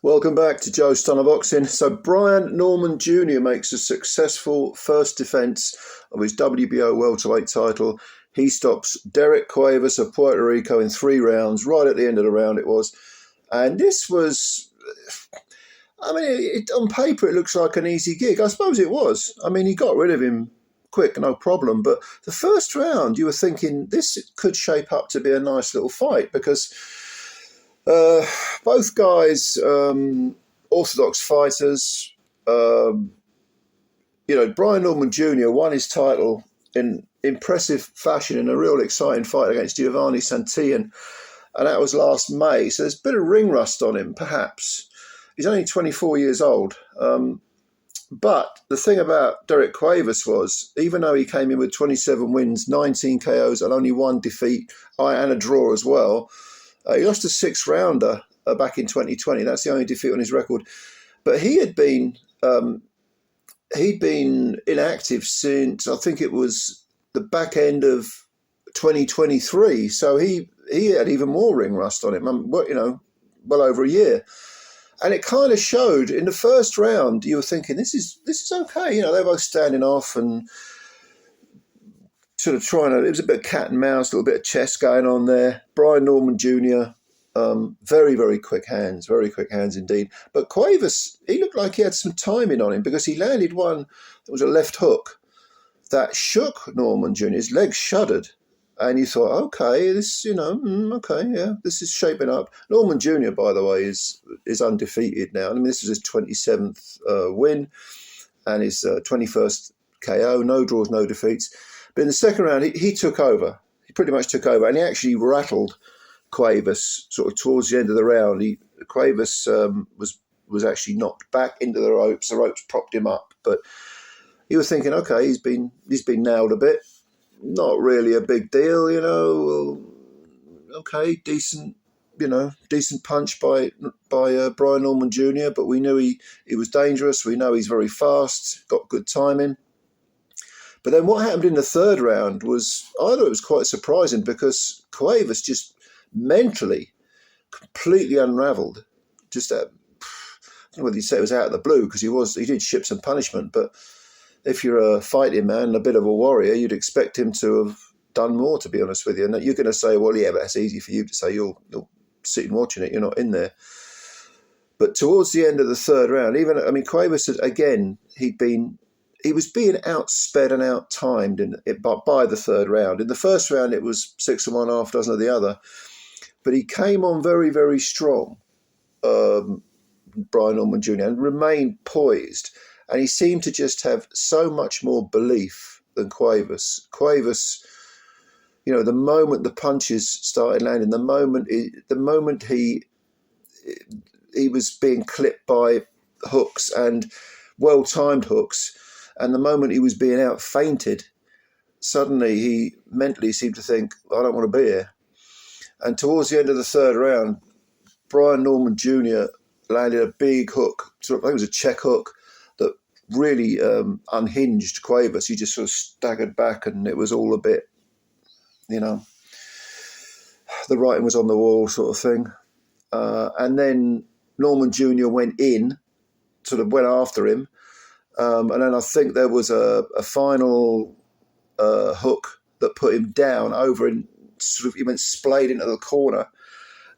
Welcome back to Joe Stunner Boxing. So Brian Norman Jr. makes a successful first defence of his WBO welterweight title. He stops Derrieck Cuevas of Puerto Rico in 3 rounds, right at the end of the round it was. And this was, on paper it looks like an easy gig. I suppose it was. I mean, he got rid of him quick, no problem. But the first round, you were thinking this could shape up to be a nice little fight because both guys, orthodox fighters. Brian Norman Jr. won his title in impressive fashion in a real exciting fight against Giovanni Santillan, and that was last May. So there's a bit of ring rust on him, perhaps. He's only 24 years old. But the thing about Derrieck Cuevas was, even though he came in with 27 wins, 19 KOs, and only 1 defeat, and a draw as well, he lost a 6-rounder back in 2020. That's the only defeat on his record. But he'd been inactive since, I think it was the back end of 2023. So he had even more ring rust on him, well over a year. And it kind of showed in the first round. You were thinking, this is okay. They're both standing off and sort of it was a bit of cat and mouse, a little bit of chess going on there. Brian Norman Jr., very, very quick hands indeed. But Cuevas, he looked like he had some timing on him because he landed one that was a left hook that shook Norman Jr. His legs shuddered. And you thought, okay, this, this is shaping up. Norman Jr., by the way, is undefeated now. I mean, this was his 27th win and his 21st KO, no draws, no defeats. But in the second round, he took over. He pretty much took over, and he actually rattled Cuevas sort of towards the end of the round. Cuevas was actually knocked back into the ropes. The ropes propped him up, but he was thinking, okay, he's been nailed a bit. Not really a big deal, okay, decent punch by Brian Norman Jr. But we knew he was dangerous. We know he's very fast, got good timing. But then what happened in the third round was, I thought it was quite surprising because Cuevas just mentally completely unravelled. Just, I don't know whether you'd say it was out of the blue because he did ship some punishment. But if you're a fighting man, a bit of a warrior, you'd expect him to have done more, to be honest with you. And you're going to say, well, yeah, but that's easy for you to say. You're sitting watching it. You're not in there. But towards the end of the third round, Cuevas, again, he was being outsped and out-timed by the third round. In the first round, it was 6 of one, half dozen of the other. But he came on very, very strong, Brian Norman Jr., and remained poised. And he seemed to just have so much more belief than Cuevas. Cuevas, the moment the punches started landing, the moment he was being clipped by hooks and well-timed hooks, and the moment he was being out-feinted, suddenly he mentally seemed to think, I don't want to be here. And towards the end of the third round, Brian Norman Jr. landed a big hook. I think it was a check hook that really unhinged Cuevas. He just sort of staggered back and it was all a bit, the writing was on the wall sort of thing. And then Norman Jr. went after him. And then I think there was a final hook that put him down over and he went splayed into the corner,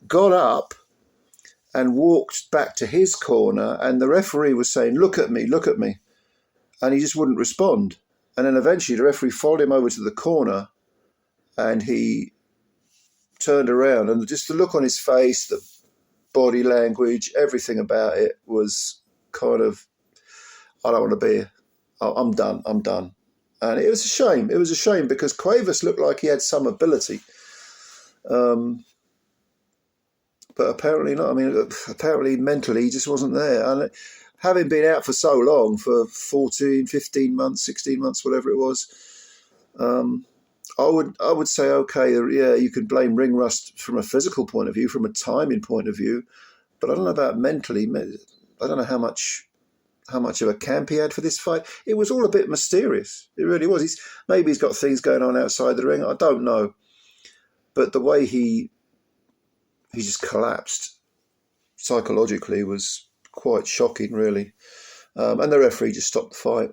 got up and walked back to his corner, and the referee was saying, look at me. And he just wouldn't respond. And then eventually the referee followed him over to the corner and he turned around, and just the look on his face, the body language, everything about it was kind of, I don't want to be here. I'm done. And it was a shame. It was a shame because Cuevas looked like he had some ability. But apparently not. Apparently mentally he just wasn't there. And having been out for so long, for 14, 15 months, 16 months, whatever it was, I would say, okay, yeah, you can blame ring rust from a physical point of view, from a timing point of view. But I don't know about mentally. I don't know how much of a camp he had for this fight. It was all a bit mysterious. It really was. Maybe he's got things going on outside the ring. I don't know. But the way he just collapsed psychologically was quite shocking, really. And the referee just stopped the fight.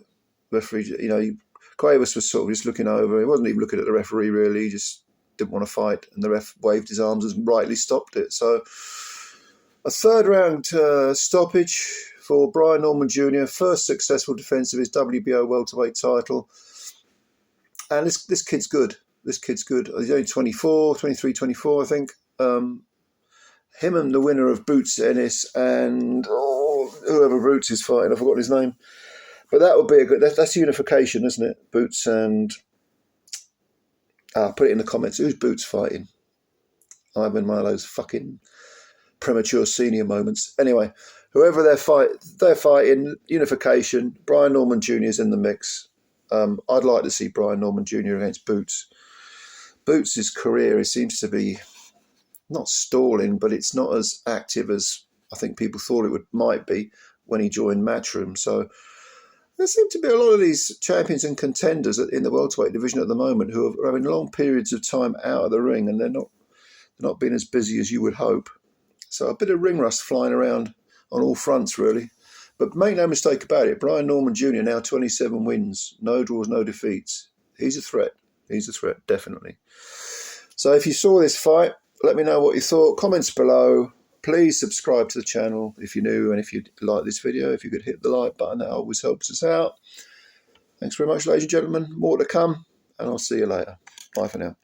The referee, you know, Cuevas was sort of just looking over. He wasn't even looking at the referee, really. He just didn't want to fight. And the ref waved his arms and rightly stopped it. So a third round stoppage for Brian Norman Jr., first successful defence of his WBO welterweight title. And this kid's good. This kid's good. He's only 23, 24, I think. Him and the winner of Boots Ennis and whoever Boots is fighting, I've forgotten his name. But that would be a good. That's unification, isn't it? Boots and put it in the comments. Who's Boots fighting? I'm in one of those fucking premature senior moments. Anyway, whoever they're fighting, unification. Brian Norman Jr. is in the mix. I'd like to see Brian Norman Jr. against Boots. Boots' career, he seems to be not stalling, but it's not as active as I think people thought it might be when he joined Matchroom. So there seem to be a lot of these champions and contenders in the welterweight division at the moment who are having long periods of time out of the ring, and they're not being as busy as you would hope. So a bit of ring rust flying around on all fronts, really. But make no mistake about it, Brian Norman Jr. now 27 wins, no draws, no defeats. He's a threat. He's a threat, definitely. So if you saw this fight, let me know what you thought. Comments below. Please subscribe to the channel if you're new, and if you like this video, if you could hit the like button, that always helps us out. Thanks very much, ladies and gentlemen. More to come, and I'll see you later. Bye for now.